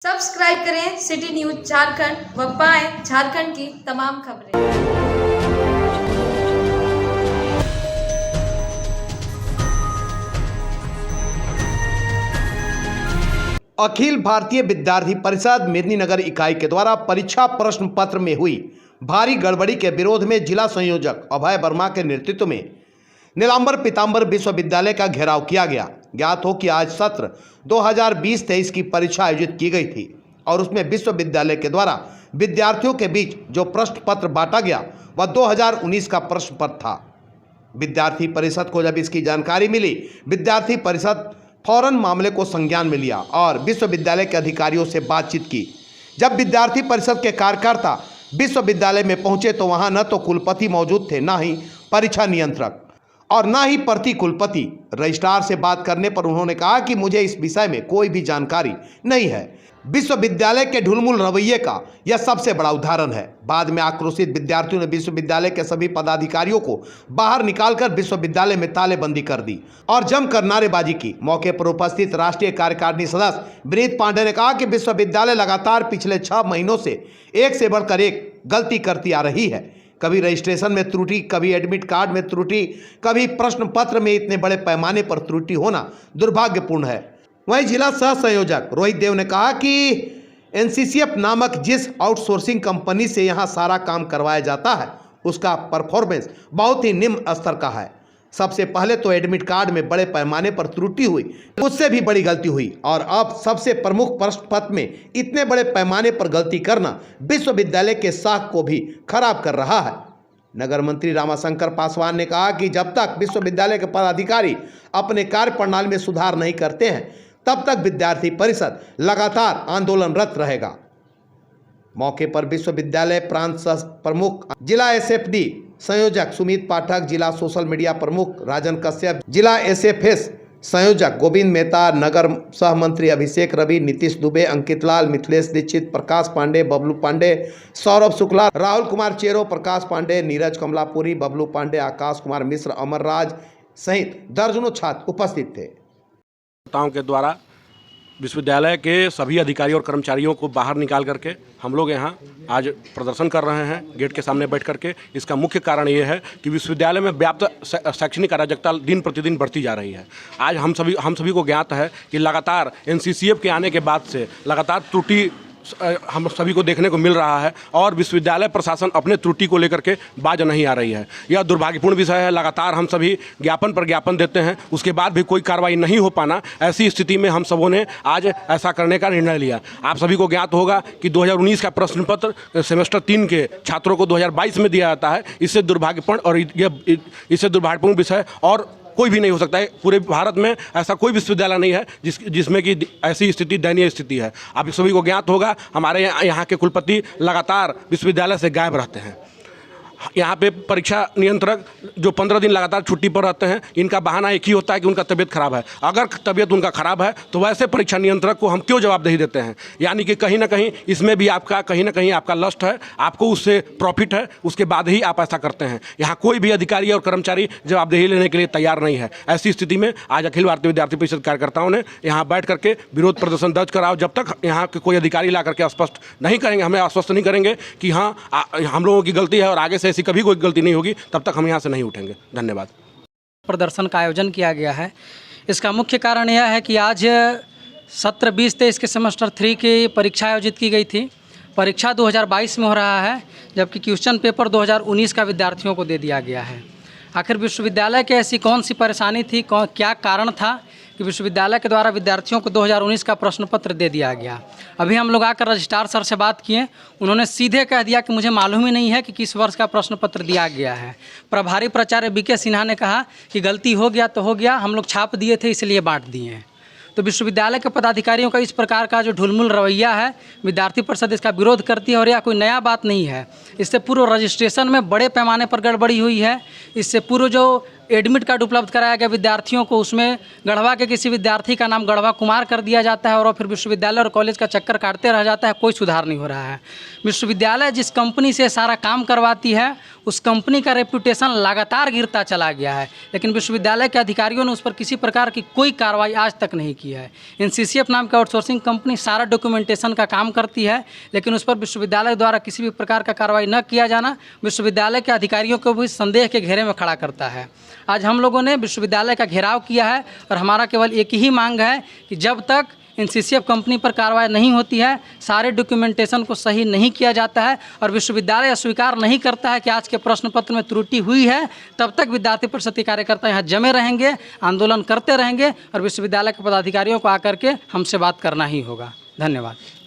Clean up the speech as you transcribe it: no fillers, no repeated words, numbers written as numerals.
Subscribe करें city news Jharkhand व पाएं झारखंड की तमाम खबरें। अखिल भारतीय विद्यार्थी परिषद मेदिनीनगर इकाई के द्वारा परीक्षा प्रश्न पत्र में हुई भारी गड़बड़ी के विरोध में जिला संयोजक अभय वर्मा के नेतृत्व में नीलांबर पीतांबर विश्वविद्यालय का घेराव किया गया। ज्ञात हो कि आज सत्र 2020-23 की परीक्षा आयोजित की गई थी और उसमें विश्वविद्यालय के द्वारा विद्यार्थियों के बीच जो प्रश्न पत्र बांटा गया वह 2019 का प्रश्न पत्र था। विद्यार्थी परिषद को जब इसकी जानकारी मिली, विद्यार्थी परिषद फौरन मामले को संज्ञान में लिया और विश्वविद्यालय के अधिकारियों से बातचीत की। जब विद्यार्थी परिषद के कार्यकर्ता विश्वविद्यालय में पहुंचे तो वहां न तो कुलपति मौजूद थे, न ही परीक्षा नियंत्रक और न ही प्रति कुलपति। रजिस्ट्रार से बात करने पर उन्होंने कहा कि मुझे इस विषय में कोई भी जानकारी नहीं है। विश्वविद्यालय के ढुलमुल रवैये का यह सबसे बड़ा उदाहरण है। बाद में आक्रोशित विद्यार्थियों ने विश्वविद्यालय के सभी पदाधिकारियों को बाहर निकालकर विश्वविद्यालय में तालेबंदी कर दी और जमकर नारेबाजी की। मौके पर उपस्थित राष्ट्रीय कार्यकारिणी सदस्य विनीत पांडे ने कहा कि विश्वविद्यालय लगातार पिछले 6 महीनों से एक से बढ़कर एक गलती करती आ रही है। कभी रजिस्ट्रेशन में त्रुटि, कभी एडमिट कार्ड में त्रुटि, कभी प्रश्न पत्र में इतने बड़े पैमाने पर त्रुटि होना दुर्भाग्यपूर्ण है। वहीं जिला सह संयोजक रोहित देव ने कहा कि एनसीसीएफ नामक जिस आउटसोर्सिंग कंपनी से यहां सारा काम करवाया जाता है उसका परफॉर्मेंस बहुत ही निम्न स्तर का है। सबसे पहले तो एडमिट कार्ड में बड़े पैमाने पर त्रुटि हुई, उससे भी बड़ी गलती हुई और अब सबसे प्रमुख प्रश्न पत्र में इतने बड़े पैमाने पर गलती करना विश्वविद्यालय के साख को भी खराब कर रहा है। नगर मंत्री रामाशंकर पासवान ने कहा कि जब तक विश्वविद्यालय के पदाधिकारी अपने कार्य प्रणाली में सुधार नहीं करते हैं तब तक विद्यार्थी परिषद लगातार आंदोलनरत रहेगा। मौके पर विश्वविद्यालय प्रांत सह प्रमुख जिला एसएफडी संयोजक सुमित पाठक, जिला सोशल मीडिया प्रमुख राजन कश्यप, जिला एसएफएस संयोजक गोविंद मेहता, नगर सह मंत्री अभिषेक रवि, नीतीश दुबे, अंकित लाल, मिथिलेश दीक्षित, प्रकाश पांडे, बबलू पांडे, सौरभ शुक्ला, राहुल कुमार चेरो, प्रकाश पांडे, नीरज कमलापुरी, बबलू पांडे, आकाश कुमार मिश्र, अमर राज सहित दर्जनों छात्र उपस्थित थे। के द्वारा विश्वविद्यालय के सभी अधिकारियों और कर्मचारियों को बाहर निकाल करके हम लोग यहाँ आज प्रदर्शन कर रहे हैं गेट के सामने बैठ करके। इसका मुख्य कारण ये है कि विश्वविद्यालय में व्याप्त शैक्षणिक अराजकता दिन प्रतिदिन बढ़ती जा रही है। आज हम सभी को ज्ञात है कि लगातार एनसीसीएफ के आने के बाद से लगातार त्रुटि हम सभी को देखने को मिल रहा है और विश्वविद्यालय प्रशासन अपने त्रुटि को लेकर के बाज नहीं आ रही है। यह दुर्भाग्यपूर्ण विषय है। लगातार हम सभी ज्ञापन पर ज्ञापन देते हैं, उसके बाद भी कोई कार्रवाई नहीं हो पाना, ऐसी स्थिति में हम सबों ने आज ऐसा करने का निर्णय लिया। आप सभी को ज्ञात होगा कि 2019 का प्रश्न पत्र सेमेस्टर 3 के छात्रों को 2022 में दिया जाता है। इससे दुर्भाग्यपूर्ण विषय और कोई भी नहीं हो सकता है। पूरे भारत में ऐसा कोई विश्वविद्यालय नहीं है जिसमें कि ऐसी स्थिति, दयनीय स्थिति है। आप सभी को ज्ञात होगा हमारे यहाँ के कुलपति लगातार विश्वविद्यालय से गायब रहते हैं। यहाँ पे परीक्षा नियंत्रक जो 15 दिन लगातार छुट्टी पर रहते हैं, इनका बहाना एक ही होता है कि उनका तबीयत खराब है। अगर तबीयत उनका खराब है तो वैसे परीक्षा नियंत्रक को हम क्यों जवाबदेही देते हैं? यानी कि कहीं ना कहीं इसमें भी कहीं ना कहीं आपका लस्ट है, आपको उससे प्रॉफिट है, उसके बाद ही आप ऐसा करते हैं। यहाँ कोई भी अधिकारी और कर्मचारी जवाबदेही लेने के लिए तैयार नहीं है। ऐसी स्थिति में आज अखिल भारतीय विद्यार्थी परिषद कार्यकर्ताओं ने यहाँ बैठ करके विरोध प्रदर्शन दर्ज कराओ। जब तक यहाँ के कोई अधिकारी ला करके स्पष्ट नहीं करेंगे, हमें आश्वस्त नहीं करेंगे कि हाँ हम लोगों की गलती है और आगे से ऐसी कभी कोई गलती नहीं होगी, तब तक हम यहाँ से नहीं उठेंगे। धन्यवाद। प्रदर्शन का आयोजन किया गया है। इसका मुख्य कारण यह है कि आज सत्र 20-23 के सेमेस्टर 3 की परीक्षा आयोजित की गई थी। परीक्षा 2022 में हो रहा है, जबकि क्वेश्चन पेपर 2019 का विद्यार्थियों को दे दिया गया है। आखिर विश्वविद्यालय की ऐसी कौन सी परेशानी थी, क्या कारण था कि विश्वविद्यालय के द्वारा विद्यार्थियों को 2019 का प्रश्न पत्र दे दिया गया? अभी हम लोग आकर रजिस्ट्रार सर से बात किए, उन्होंने सीधे कह दिया कि मुझे मालूम ही नहीं है कि किस वर्ष का प्रश्न पत्र दिया गया है। प्रभारी प्राचार्य बीके सिन्हा ने कहा कि गलती हो गया तो हो गया, हम लोग छाप दिए थे इसलिए बांट दिए हैं। तो विश्वविद्यालय के पदाधिकारियों का इस प्रकार का जो ढुलमुल रवैया है, विद्यार्थी परिषद इसका विरोध करती है और यह कोई नया बात नहीं है। इससे पूर्व रजिस्ट्रेशन में बड़े पैमाने पर गड़बड़ी हुई है। इससे पूर्व जो एडमिट कार्ड उपलब्ध कराया गया विद्यार्थियों को, उसमें गढ़वा के किसी विद्यार्थी का नाम गढ़वा कुमार कर दिया जाता है और फिर विश्वविद्यालय और कॉलेज का चक्कर काटते रह जाता है, कोई सुधार नहीं हो रहा है। विश्वविद्यालय जिस कंपनी से सारा काम करवाती है उस कंपनी का रेपुटेशन लगातार गिरता चला गया है, लेकिन विश्वविद्यालय के अधिकारियों ने उस पर किसी प्रकार की कोई कार्रवाई आज तक नहीं की है। NCCF नाम की आउटसोर्सिंग कंपनी सारा डॉक्यूमेंटेशन का काम करती है, लेकिन उस पर विश्वविद्यालय द्वारा किसी भी प्रकार का कार्रवाई न किया जाना विश्वविद्यालय के अधिकारियों को भी संदेह के घेरे में खड़ा करता है। आज हम लोगों ने विश्वविद्यालय का घेराव किया है और हमारा केवल एक ही मांग है कि जब तक NCCF कंपनी पर कार्रवाई नहीं होती है, सारे डॉक्यूमेंटेशन को सही नहीं किया जाता है और विश्वविद्यालय स्वीकार नहीं करता है कि आज के प्रश्न पत्र में त्रुटि हुई है, तब तक विद्यार्थी परिषद के कार्यकर्ता यहाँ जमे रहेंगे, आंदोलन करते रहेंगे और विश्वविद्यालय के पदाधिकारियों को आकर के हमसे बात करना ही होगा। धन्यवाद।